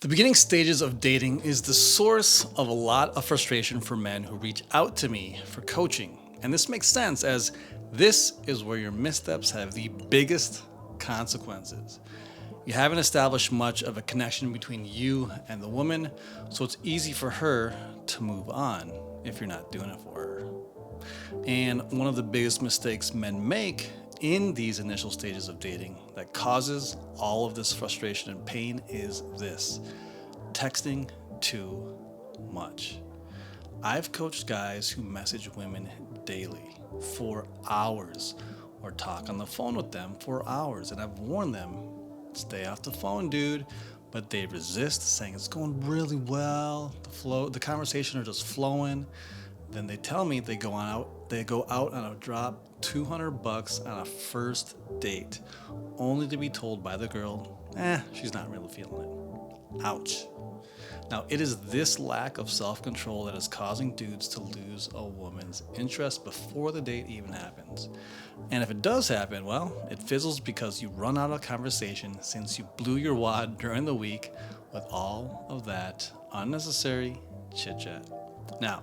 The beginning stages of dating is the source of a lot of frustration for men who reach out to me for coaching. And this makes sense as this is where your missteps have the biggest consequences. You haven't established much of a connection between you and the woman, so it's easy for her to move on if you're not doing it for her. And one of the biggest mistakes men make in these initial stages of dating that causes all of this frustration and pain is this: texting too much. I've coached guys who message women daily for hours or talk on the phone with them for hours, and I've warned them, stay off the phone, dude, but they resist, saying it's going really well, the conversation are just flowing. Then they tell me they go out on a drop $200 on a first date, only to be told by the girl, she's not really feeling it. Ouch. Now, it is this lack of self-control that is causing dudes to lose a woman's interest before the date even happens. And if it does happen, well, it fizzles because you run out of conversation since you blew your wad during the week with all of that unnecessary chit-chat. Now,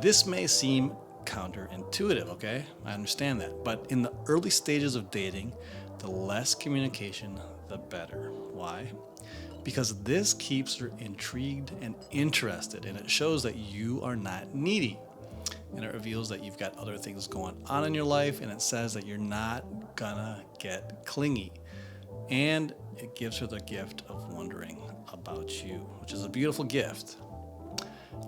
this may seem counterintuitive, okay? I understand that. But in the early stages of dating, the less communication, the better. Why? Because this keeps her intrigued and interested, and it shows that you are not needy. And it reveals that you've got other things going on in your life, and it says that you're not gonna get clingy. And it gives her the gift of wondering about you, which is a beautiful gift.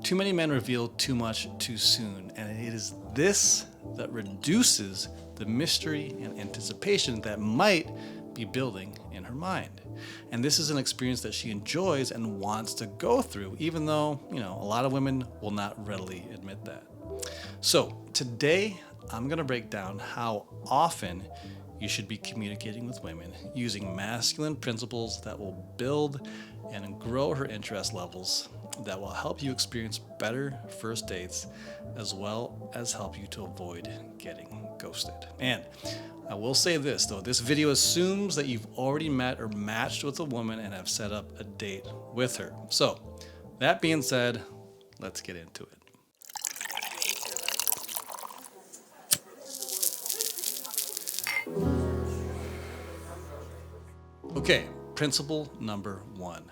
Too many men reveal too much too soon, and it is this that reduces the mystery and anticipation that might be building in her mind. And this is an experience that she enjoys and wants to go through, even though, a lot of women will not readily admit that. So today, I'm going to break down how often you should be communicating with women using masculine principles that will build and grow her interest levels, that will help you experience better first dates, as well as help you to avoid getting ghosted. And I will say this though, this video assumes that you've already met or matched with a woman and have set up a date with her. So that being said, let's get into it. Okay, principle number 1.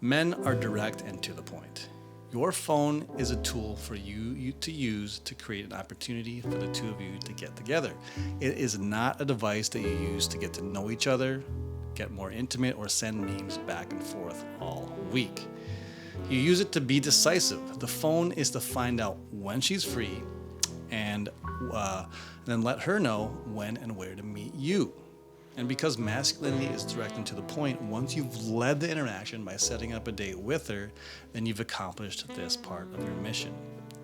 Men are direct and to the point. Your phone is a tool for you to use to create an opportunity for the two of you to get together. It is not a device that you use to get to know each other, get more intimate, or send memes back and forth all week. You use it to be decisive. The phone is to find out when she's free and then let her know when and where to meet you. And because masculinity is direct and to the point, once you've led the interaction by setting up a date with her, then you've accomplished this part of your mission.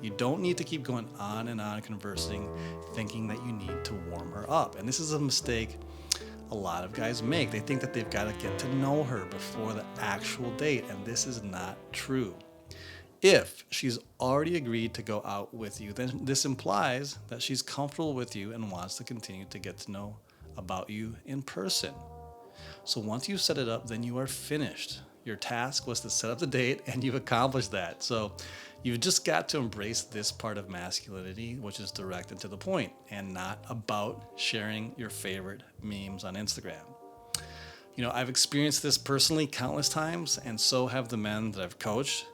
You don't need to keep going on and on conversing, thinking that you need to warm her up. And this is a mistake a lot of guys make. They think that they've got to get to know her before the actual date, and this is not true. If she's already agreed to go out with you, then this implies that she's comfortable with you and wants to continue to get to know about you in person. So once you set it up, then you are finished. Your task was to set up the date, and you've accomplished that. So you've just got to embrace this part of masculinity, which is direct and to the point, and not about sharing your favorite memes on Instagram. I've experienced this personally countless times, and so have the men that I've coached,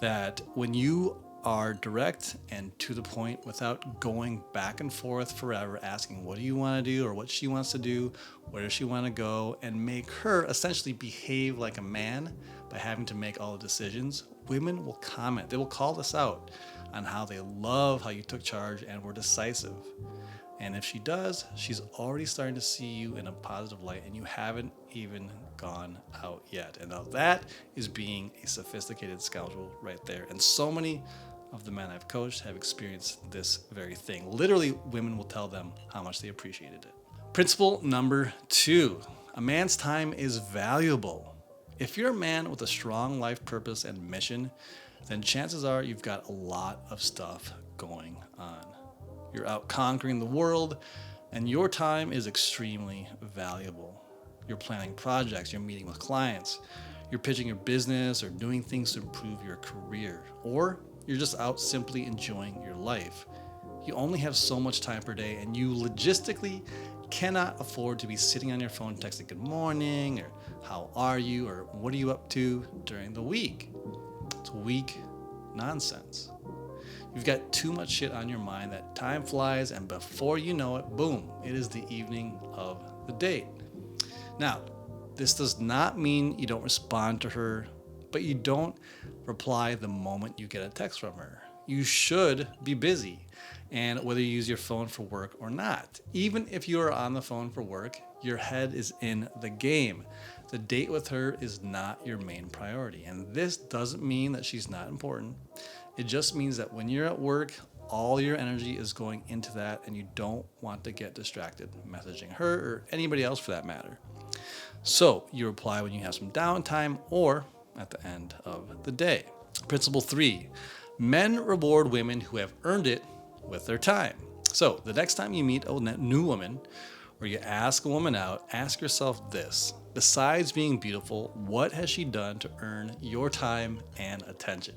that when you are direct and to the point without going back and forth forever, asking what do you want to do or what she wants to do, where does she want to go, and make her essentially behave like a man by having to make all the decisions, women will comment. They will call this out on how they love how you took charge and were decisive. And if she does, she's already starting to see you in a positive light, and you haven't even gone out yet. And now that is being a sophisticated scoundrel right there. And so many of the men I've coached have experienced this very thing. Literally, women will tell them how much they appreciated it. Principle number 2, a man's time is valuable. If you're a man with a strong life purpose and mission, then chances are you've got a lot of stuff going on. You're out conquering the world, and your time is extremely valuable. You're planning projects, you're meeting with clients, you're pitching your business or doing things to improve your career, or you're just out simply enjoying your life. You only have so much time per day, and you logistically cannot afford to be sitting on your phone texting good morning or how are you or what are you up to during the week. It's weak nonsense. You've got too much shit on your mind that time flies, and before you know it, boom, it is the evening of the date. Now, this does not mean you don't respond to her, but you don't reply the moment you get a text from her. You should be busy, and whether you use your phone for work or not. Even if you are on the phone for work, your head is in the game. The date with her is not your main priority, and this doesn't mean that she's not important. It just means that when you're at work, all your energy is going into that, and you don't want to get distracted messaging her or anybody else for that matter. So you reply when you have some downtime or at the end of the day. Principle 3, men reward women who have earned it with their time. So the next time you meet a new woman or you ask a woman out, ask yourself this: besides being beautiful, what has she done to earn your time and attention?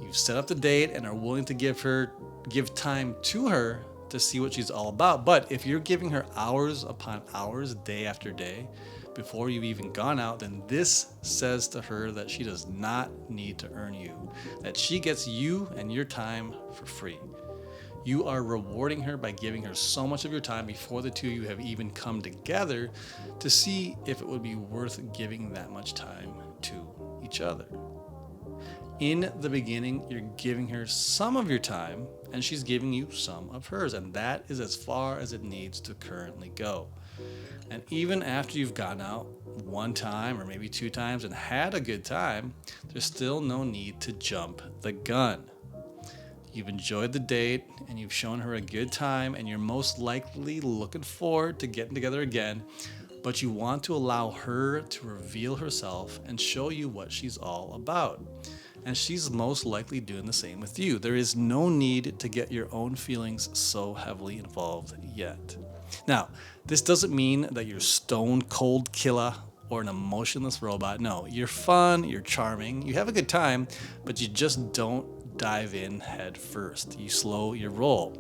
You've set up the date and are willing to give time to her to see what she's all about. But if you're giving her hours upon hours, day after day, before you've even gone out, then this says to her that she does not need to earn you, that she gets you and your time for free. You are rewarding her by giving her so much of your time before the two of you have even come together to see if it would be worth giving that much time to each other. In the beginning, you're giving her some of your time and she's giving you some of hers, and that is as far as it needs to currently go. And even after you've gone out one time or maybe two times and had a good time, there's still no need to jump the gun. You've enjoyed the date and you've shown her a good time, and you're most likely looking forward to getting together again, but you want to allow her to reveal herself and show you what she's all about. And she's most likely doing the same with you. There is no need to get your own feelings so heavily involved yet. Now, this doesn't mean that you're stone cold killer or an emotionless robot. No, you're fun, you're charming, you have a good time, but you just don't dive in head first. You slow your roll.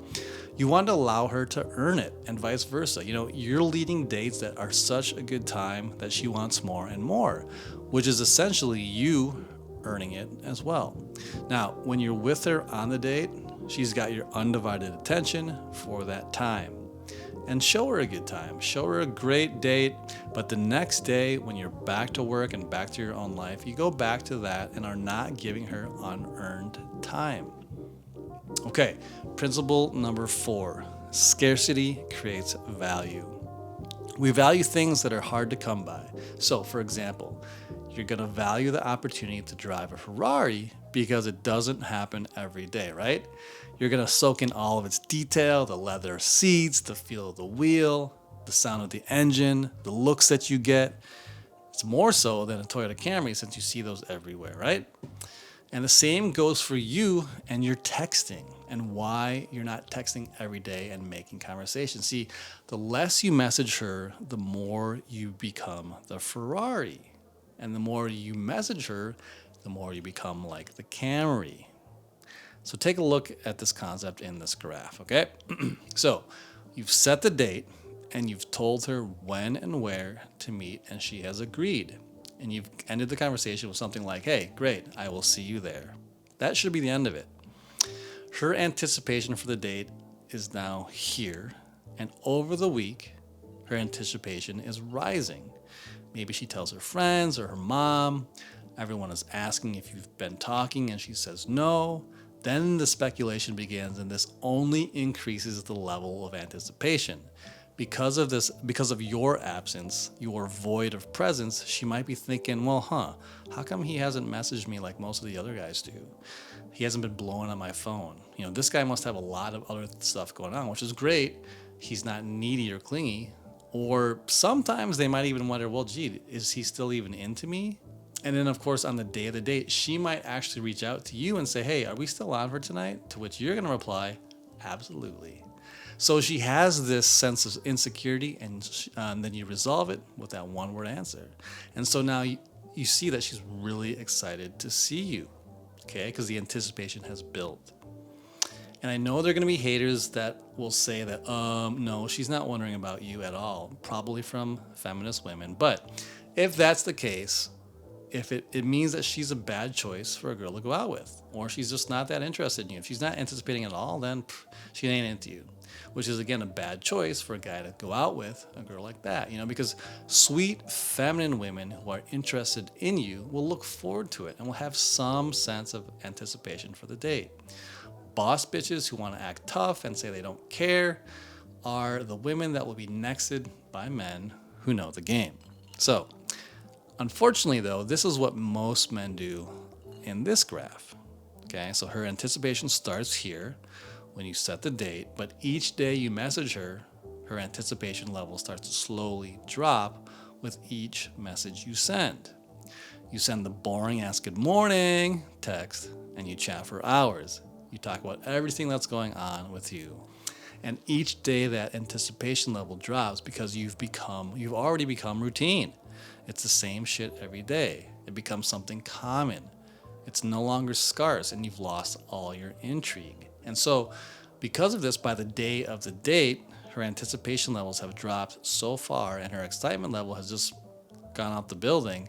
You want to allow her to earn it, and vice versa. You're leading dates that are such a good time that she wants more and more, which is essentially you earning it as well. Now, when you're with her on the date, she's got your undivided attention for that time. And show her a good time. Show her a great date, but the next day when you're back to work and back to your own life, you go back to that and are not giving her unearned time. Okay, principle number 4, scarcity creates value. We value things that are hard to come by. So, for example, you're going to value the opportunity to drive a Ferrari because it doesn't happen every day, right? You're going to soak in all of its detail, the leather seats, the feel of the wheel, the sound of the engine, the looks that you get. It's more so than a Toyota Camry since you see those everywhere, right? And the same goes for you and your texting and why you're not texting every day and making conversation. See, the less you message her, the more you become the Ferrari. And the more you message her, the more you become like the Camry. So take a look at this concept in this graph, okay? So you've set the date and you've told her when and where to meet, and she has agreed. And you've ended the conversation with something like, hey, great, I will see you there. That should be the end of it. Her anticipation for the date is now here, and over the week, her anticipation is rising. Maybe she tells her friends or her mom. Everyone is asking if you've been talking, and she says no. Then the speculation begins, and this only increases the level of anticipation. Because of your absence, your void of presence, she might be thinking, well, how come he hasn't messaged me like most of the other guys do? He hasn't been blowing on my phone. This guy must have a lot of other stuff going on, which is great. He's not needy or clingy. Or sometimes they might even wonder, well, gee, is he still even into me? And then, of course, on the day of the date, she might actually reach out to you and say, hey, are we still on for tonight? To which you're going to reply, absolutely. So she has this sense of insecurity, and then you resolve it with that one-word answer. And so now you see that she's really excited to see you, okay? Because the anticipation has built. And I know there are going to be haters that will say that, no, she's not wondering about you at all, probably from feminist women. But if that's the case, if it means that she's a bad choice for a girl to go out with, or she's just not that interested in you. If she's not anticipating at all, then she ain't into you, which is, again, a bad choice for a guy to go out with a girl like that, because sweet feminine women who are interested in you will look forward to it and will have some sense of anticipation for the date. Boss bitches who want to act tough and say they don't care are the women that will be nexted by men who know the game. So, unfortunately, though, this is what most men do in this graph. Okay, so her anticipation starts here when you set the date, but each day you message her, her anticipation level starts to slowly drop with each message you send. You send the boring ask good morning text and you chat for hours. You talk about everything that's going on with you. And each day that anticipation level drops because you've already become routine. It's the same shit every day. It becomes something common. It's no longer scarce and you've lost all your intrigue. And so because of this, by the day of the date, her anticipation levels have dropped so far and her excitement level has just gone out the building,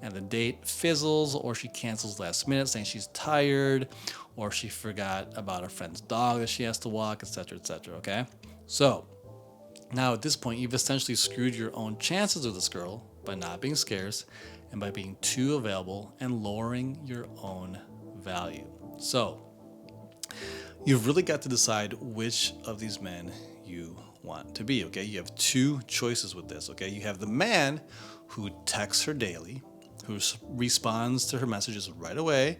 and the date fizzles, or she cancels last minute saying she's tired, or she forgot about her friend's dog that she has to walk, etc., etc., okay? So now at this point, you've essentially screwed your own chances with this girl by not being scarce and by being too available and lowering your own value. So you've really got to decide which of these men you want to be, okay? You have two choices with this, okay? You have the man who texts her daily, who responds to her messages right away,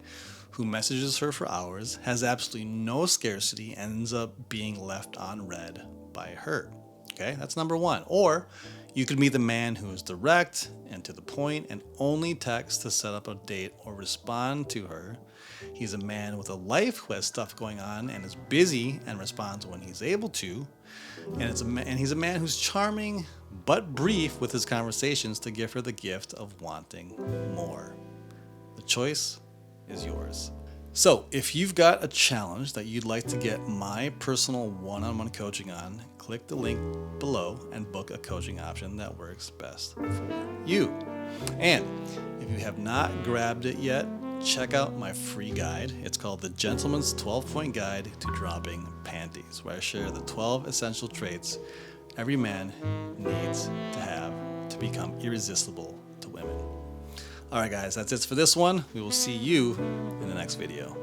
who messages her for hours, has absolutely no scarcity, and ends up being left on red by her. Okay, that's number one. Or you could be the man who is direct and to the point and only texts to set up a date or respond to her. He's a man with a life who has stuff going on and is busy and responds when he's able to. And he's a man who's charming but brief with his conversations to give her the gift of wanting more. The choice is yours. So if you've got a challenge that you'd like to get my personal one-on-one coaching on, click the link below and book a coaching option that works best for you. And if you have not grabbed it yet, check out my free guide. It's called The Gentleman's 12-Point Guide to Dropping Panties, where I share the 12 essential traits every man needs to have to become irresistible to women. All right, guys, that's it for this one. We will see you in the next video.